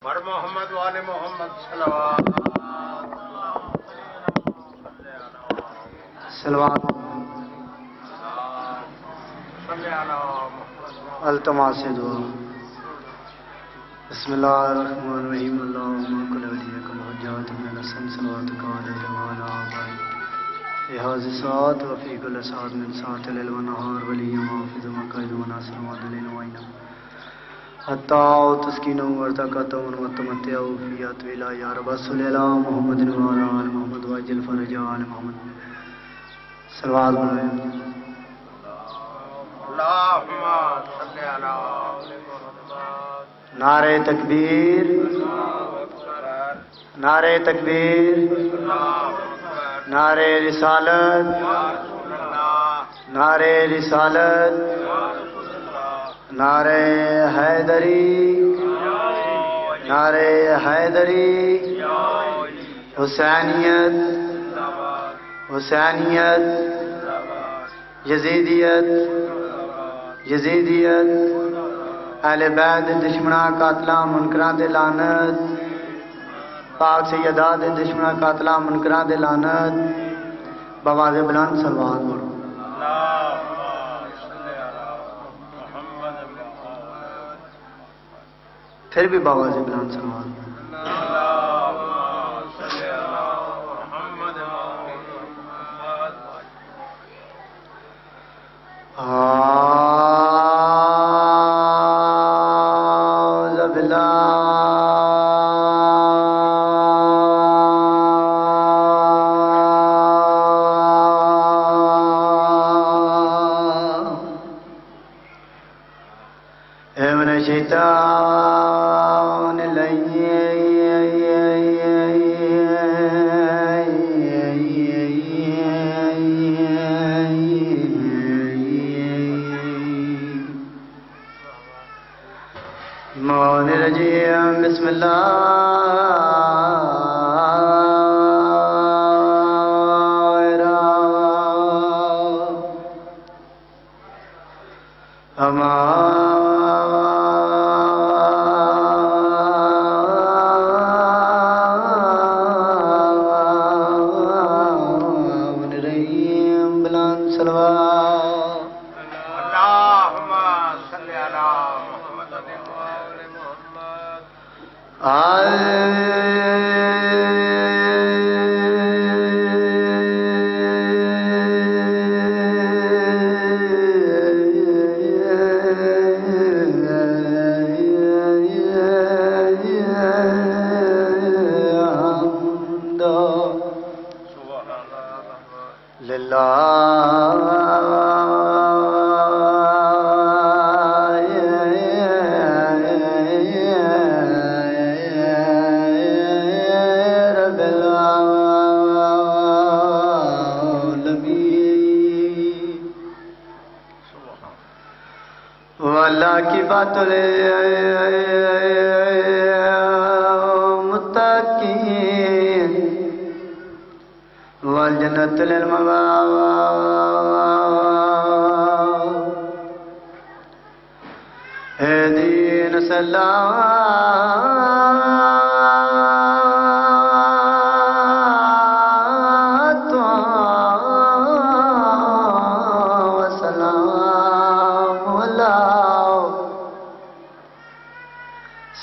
بر محمد وآل محمد صلوات صلوات التماس سے دعا. بسم اللہ الرحمن الرحیم. اللہم کل ولیک الحجات من الحسن صلواتک علیہ وعلی آبائک احاظ ساعت وفی کل ساعت من ساعت لیل و نہار ولی محافظ مقید و ناصر وعدلین وعینہ حتی تسکینہ ورتقت وتمتع فیات ویلا یا رب صلی اللہ محمد وعلی آل محمد وعجل فرج آل محمد. صلوات پڑھیں. اللہم صلی علی محمد. نعرہ تکبیر، نعرہ تکبیر، نعرہ رسالت، نعرہ رسالت، نعرہ حیدری، نعرہ حیدری، حسینیت، حسینیت، یزیدیت، یزیدیت، اہل بیت دشمنہ قاتلاں منکراں دے لعنت، پاک سیدہ دے دشمنہ قاتلاں منکراں دے لعنت. بواز بلند صلوات پڑھو. پھر بھی بواز بلند صلوات پڑھو. بسم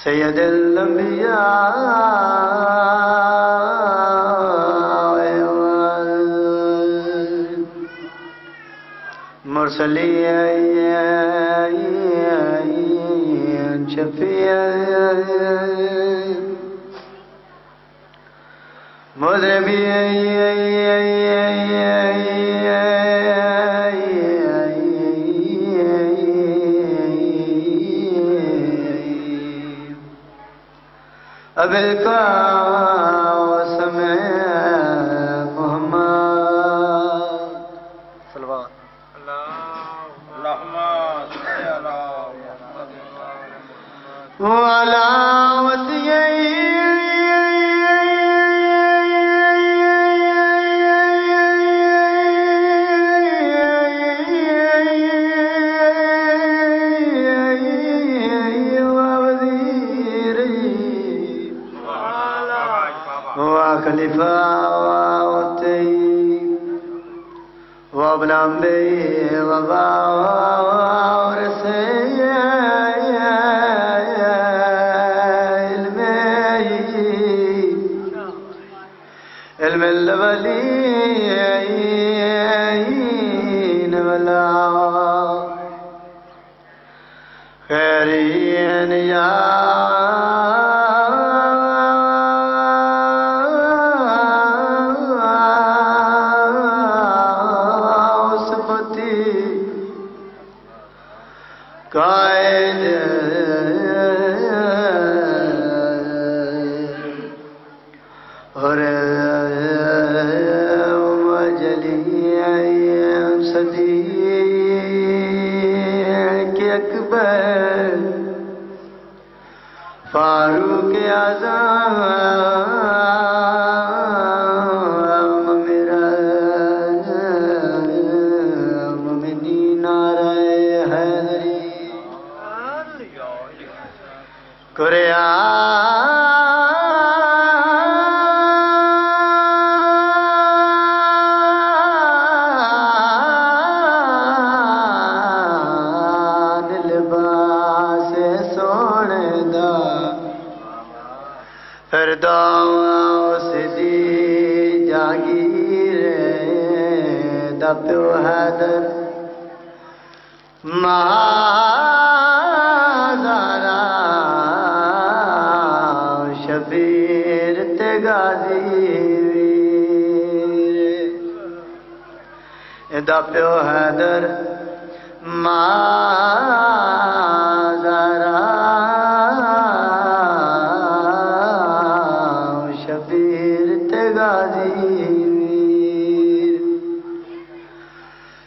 سید الانبیاء مرسلین شفیع بالقاسم محمد. صلوات. اللہم صلی علی محمد وعلی وزیری خلیفہ واوتی وابنام بی وباور سے علم الولیین ولا خیرین یا اسبتی قائد اور اکبر فاروق اعظم میرا مومنین نعرہ حیدری فردوس دی جاگیر دا پیو حیدر مہازارا شبیر تے غازی ویر دا پیو حیدر مہازارا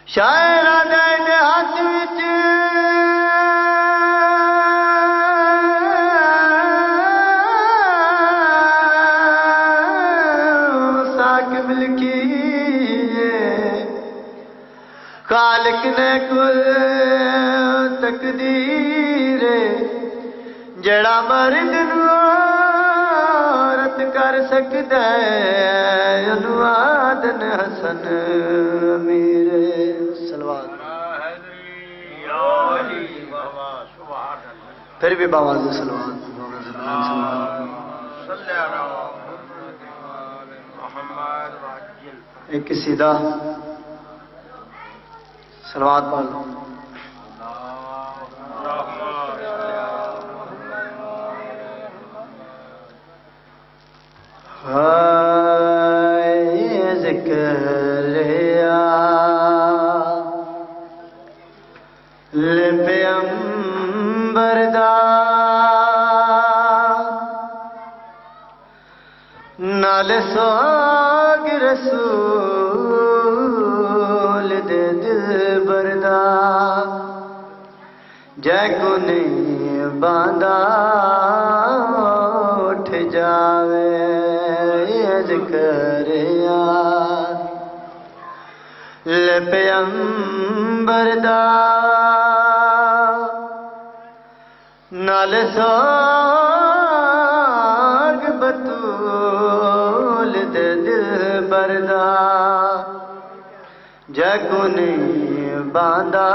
شاعر دے ہاتھ وچ ساک ملکی خالق نے کل تقدیر جڑا مرد نو عورت کر سکدا ہے انو آدن حسن امیر سلوات پھر بھی باواز سلوات ایک سیدھا سلوات پڑھ لو ذکر لیا پیغمبر دا نال سوگ رسول دے دل بردا جے کو نہیں باندھا اٹھ جاوے ذکر پیغمبر دا نال سوگ بطول دے دل بردا جے کو نہیں باندھا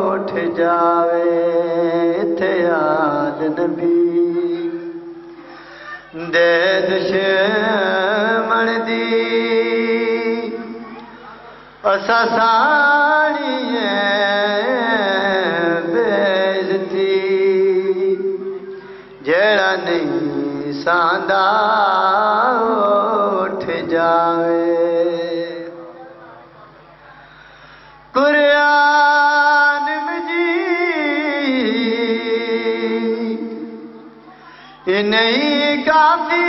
اٹھ جاوے اتھے یاد نبی دے دشمن دی اسا ساڑی بےزتی جیڑا نہیں ساندا اٹھ جاوے قرآن مجید نہیں کافی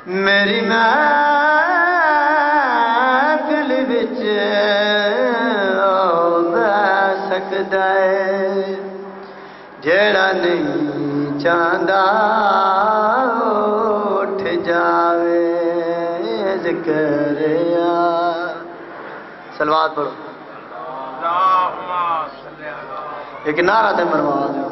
میری میں چاندہ اٹھ جاوے ذکر سلوات پڑھو اللہم صلی علی ایک نعرہ تے مروا دو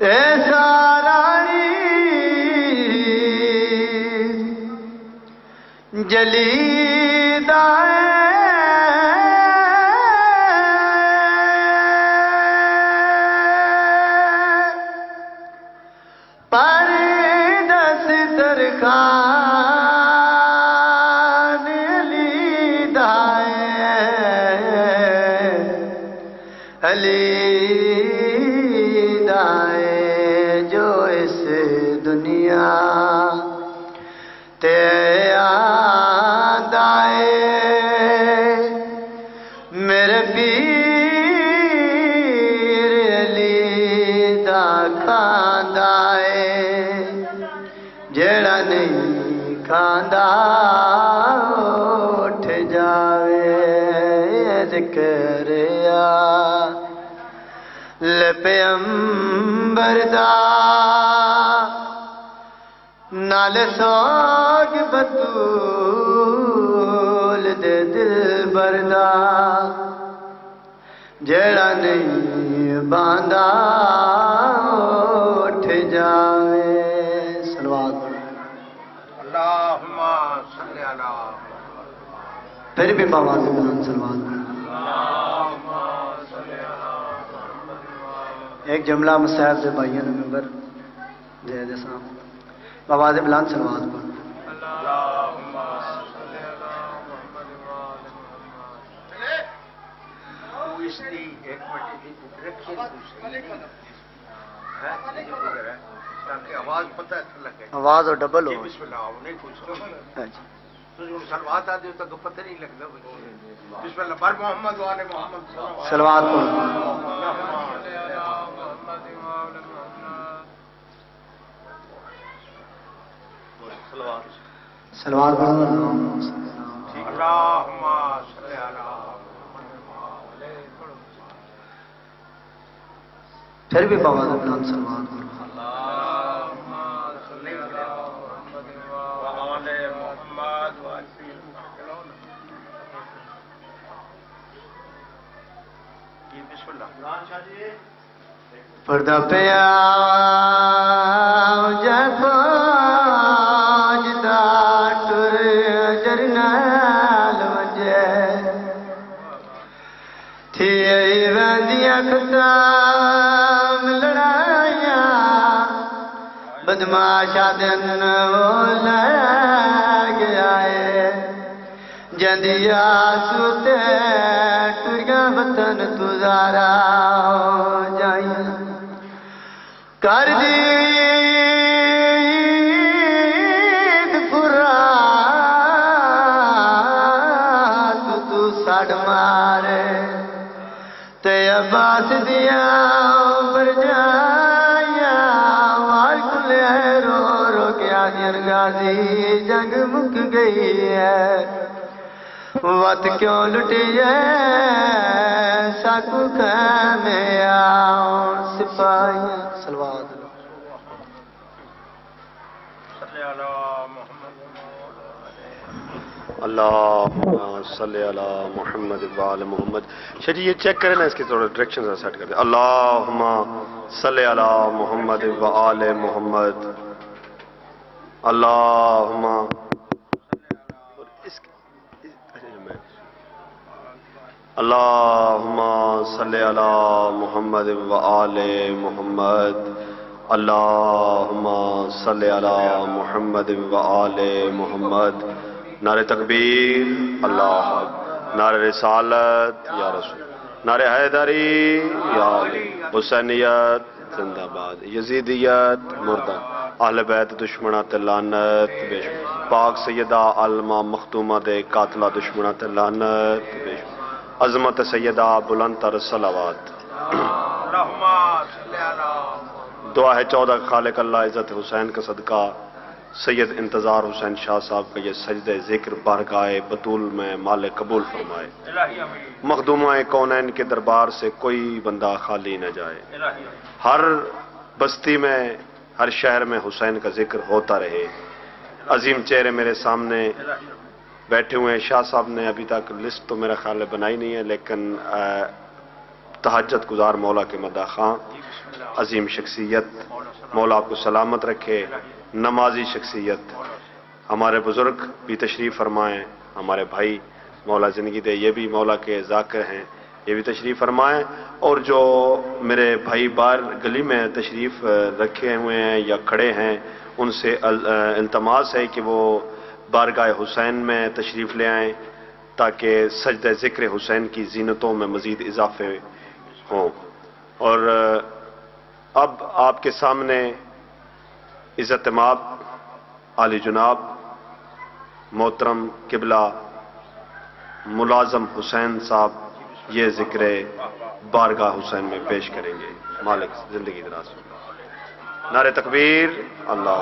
اے سارانی جلی پر دس درخان علی دائے جو اس دنیا تے آدائے میرے پیر علی دا کھاندائے جیڑا نہیں کھاندا اٹھ جاوے ذکر پیمبر دا نال سوگ بطول دے دل بردا جیڑا نہیں باندھا اٹھ جاوے سلوات اللہم صلی علی پھر بھی بابا سے بلند سلوات ایک جملہ مسائب سے بھائیوں نے ممبر دے دے سام بابا سے بلند سلوات پر اللہم صلی علی محمد تو اس دی ایک منٹ رکھیں تاکہ آواز پتہ لگے آواز اور ڈبل ہو بسم اللہ نہیں کچھ ہاں جی سلوات آ دیو تک پتہ نہیں لگتا بسم اللہ بر محمد والے محمد سلوات پر سلوات پر اللہم صلی علی پھر بھی بابا سے بلند سلوات پر اللہم صلی علی محمد محمد بسم اللہ پردہ پیا جے فوج دا ٹر جرنیل ونجے تھی ویندیاں قسم لڑائیاں بدماشا دن لے گیا ہے جندیا سوتے ٹریا وطن تزارا ہو جائیں کر دید پورا تو ساڑ مارے تے عباس دیا بر جایا وار کلے رو رو گیا دیر غازی جنگ مک گئی ہے وقت کیوں لٹی ہے ساکو خیمے آؤں سپاہی سلوات صلی علی محمد اللہم صلی علی محمد وآل محمد شجی یہ چیک کریں نا اس کی تھوڑا ڈائریکشن سے سیٹ کر دیں اللہم صلی علی محمد وآل محمد اللہم اللہم صلی علی محمد وآل محمد اللہم صلی علی محمد وآل محمد نعرہ تکبیر اللہ نعرہ رسالت یا رسول نعرہ حیدری یا علی حسینیت زندہ باد یزیدیت مردہ اہل بیت دشمنات لعنت بیش پاک سیدہ علمہ مختومہ دے قاتلہ دشمنات لعنت بیش عظمت سیدہ بلند تر صلوات اللہم صلی علی دعا ہے 14 خالق اللہ عزت حسین کا صدقہ سید انتظار حسین شاہ صاحب کا یہ سجدہ ذکر بارگاہ بطول میں مالک قبول فرمائے. مخدومہ کونین کے دربار سے کوئی بندہ خالی نہ جائے. ہر بستی میں ہر شہر میں حسین کا ذکر ہوتا رہے. عظیم چہرے میرے سامنے بیٹھے ہوئے ہیں. شاہ صاحب نے ابھی تک لسٹ تو میرا خیال ہے بنائی نہیں ہے، لیکن تہجد گزار مولا کے مداح خاں، عظیم شخصیت، مولا آپ کو سلامت رکھے، نمازی شخصیت. ہمارے بزرگ بھی تشریف فرمائیں، ہمارے بھائی مولا زندگی دے یہ بھی مولا کے ذاکر ہیں، یہ بھی تشریف فرمائیں. اور جو میرے بھائی باہر گلی میں تشریف رکھے ہوئے ہیں یا کھڑے ہیں، ان سے التماس ہے کہ وہ بارگاہ حسین میں تشریف لے آئیں تاکہ سجدہ ذکر حسین کی زینتوں میں مزید اضافے ہوں. اور اب آپ کے سامنے عزت مآب عالی جناب محترم قبلہ ملازم حسین صاحب یہ ذکر بارگاہ حسین میں پیش کریں گے. مالک زندگی دراز. نعرہ تکبیر اللہ،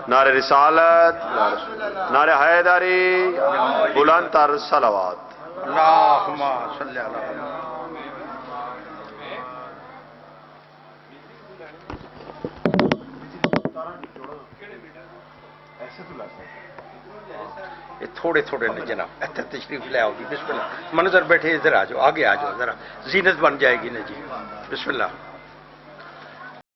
نعرہ رسالت، نعرہ حیدری، بلند تر صلوات. اللہم صلی علی یہ تھوڑے تھوڑے نے جناب اتنے تشریف لے آؤ جی. بسم اللہ. منظر بیٹھے ادھر آ جاؤ، آگے آ جاؤ ذرا، زینت بن جائے گی نا جی. بسم اللہ.